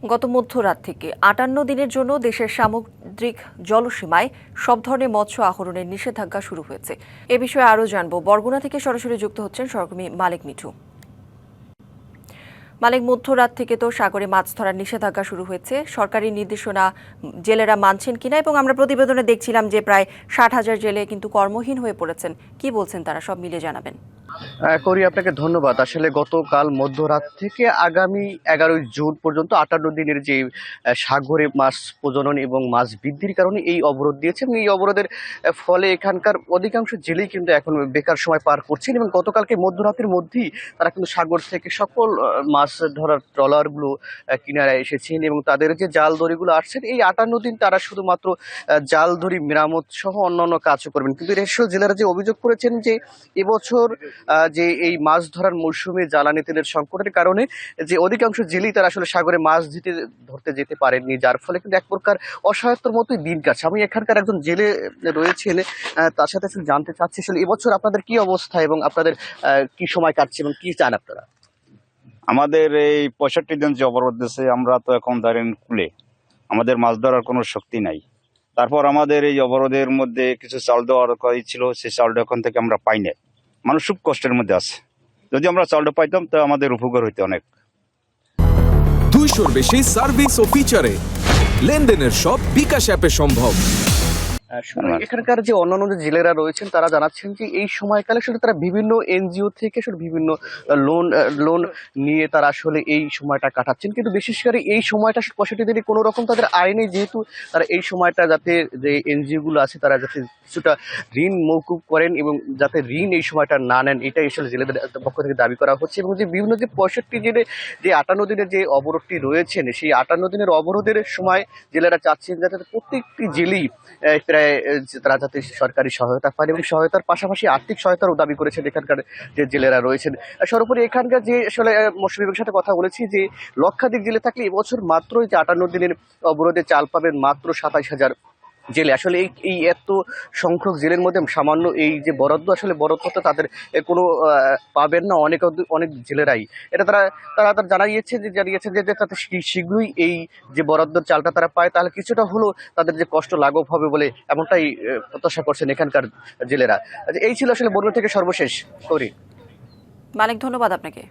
গত মধ্যরাত থেকে ৫৮ দিনের জন্য দেশের সামুদ্রিক জলসীমায় সব ধরনের মৎস্য আহরণের নিষেধাজ্ঞা শুরু হয়েছে। এ বিষয়ে আরও জানব, বরগুনা থেকে সরাসরি যুক্ত হচ্ছেন সহকর্মী মালেক মিঠু। মালেক, মধ্যরাত থেকে তো সাগরে মাছ ধরার নিষেধাজ্ঞা শুরু হয়েছে। সরকারি নির্দেশনা জেলেরা মানছেন কিনা, এবং আমরা প্রতিবেদনে দেখছিলাম যে প্রায় ৬০,০০০ জেলে কিন্তু কর্মহীন হয়ে পড়েছেন। কি বলছেন তারা, সব মিলে জানাবেন। করি আপনাকে ধন্যবাদ। আসলে গতকাল মধ্যরাত থেকে আগামী ১১ই জুন পর্যন্ত ৫৮ দিনের যে সাগরে মাছ প্রজনন এবং মাছ বৃদ্ধির কারণে এই অবরোধ দিয়েছে, এবং এই অবরোধের ফলে এখানকার অধিকাংশ জেলেই কিন্তু এখন বেকার সময় পার করছেন, এবং গতকালকে মধ্যরাতের মধ্যেই তারা কিন্তু সাগর থেকে সকল মাছ ধরার ট্রলারগুলো কিনারায় এসেছেন, এবং তাদের যে জাল দড়িগুলো আসছেন এই ৫৮ দিন তারা শুধুমাত্র জাল দড়ি মেরামত সহ অন্যান্য কাজও করবেন। কিন্তু এসব জেলেরা যে অভিযোগ করেছেন যে এবছর যে এই মাছ ধরার মৌসুমে জ্বালানি তেলের সংকটের কারণে যে অধিকাংশ জেলেই তারা আসলে সাগরে মাছ ধরতে যেতে পারেননি, যার ফলে কিন্তু এক প্রকার অসহায়তার মতোই দিন কাটছে। আমি এখানকার একজন জেলে রয়েছেন, তার সাথে আসলে জানতে চাচ্ছি আসলে এবছর আপনাদের কি অবস্থা এবং আপনাদের কি সময় কাটছে এবং কি চান আপনারা? আমাদের এই ৬৫ দিন যে অবরোধ দিয়েছে, আমরা তো এখন দাঁড়িয়ে কুলে, আমাদের মাছ ধরার কোনো শক্তি নাই। তারপর আমাদের এই অবরোধের মধ্যে কিছু চাল দেওয়ার ছিল, সেই চালটা এখন থেকে আমরা পাই না। মানুষ খুব কষ্টের মধ্যে আছে। যদি আমরা চালটা পাইতাম তো আমাদের উপকার হইতে অনেক। ২০০-র বেশি সার্ভিস ও ফিচারে লেনদেনের সব বিকাশ অ্যাপে সম্ভব। এখানকার যে অন্যান্য যে জেলেরা রয়েছেন তারা জানাচ্ছেন যে এই সময়কালে আসলে তারা বিভিন্ন এনজিও থেকে আসলে বিভিন্ন লোন নিয়ে তারা আসলে এই সময়টা কাটাচ্ছেন, কিন্তু বিশেষ করে এই সময়টা ৬৫ দিনে কোনো রকম তাদের আয় নেই, যেহেতু তারা এই সময়টা যাতে যে এনজিও গুলো আছে তারা যাতে কিছুটা ঋণ মৌকুব করেন এবং যাতে ঋণ এই সময়টা না নেন, এটাই আসলে জেলেদের পক্ষ থেকে দাবি করা হচ্ছে। এবং যে বিভিন্ন যে ৬৫ দিনে যে ৫৮ দিনের যে অবরোধটি রয়েছেন, সেই ৫৮ দিনের অবরোধের সময় জেলেরা চাচ্ছেন যাতে প্রত্যেকটি জেলেই প্রায় তারা যাতে সরকারি সহায়তা পান, এবং সহায়তার পাশাপাশি আর্থিক সহায়তারও দাবি করেছেন এখানকার যে জেলেরা রয়েছেন। সর্বোপরি এখানকার যে আসলে মৎস্য বিভাগের সাথে কথা বলেছি যে লক্ষাধিক জেলে থাকলে এবছর মাত্র যে ৫৮ দিনের অবরোধে চাল পাবেন মাত্র ২৭,০০০ জেলে। আসলে এই এত সংখ্যক জেলের মধ্যে সামান্য এই যে বরাদ্দ, আসলে বরাদ্দ তাদের কোনো পাবেন না অনেক জেলেরাই। এটা তারা জানিয়েছে যে তাদের শীঘ্রই এই যে বরাদ্দের চালটা তারা পায়, তাহলে কিছুটা হলেও তাদের যে কষ্ট লাঘব হবে বলে এমনটাই প্রত্যাশা করছেন এখানকার জেলেরা। এই ছিল আসলে বরগুনা থেকে সর্বশেষ। করি মালেক, ধন্যবাদ আপনাকে।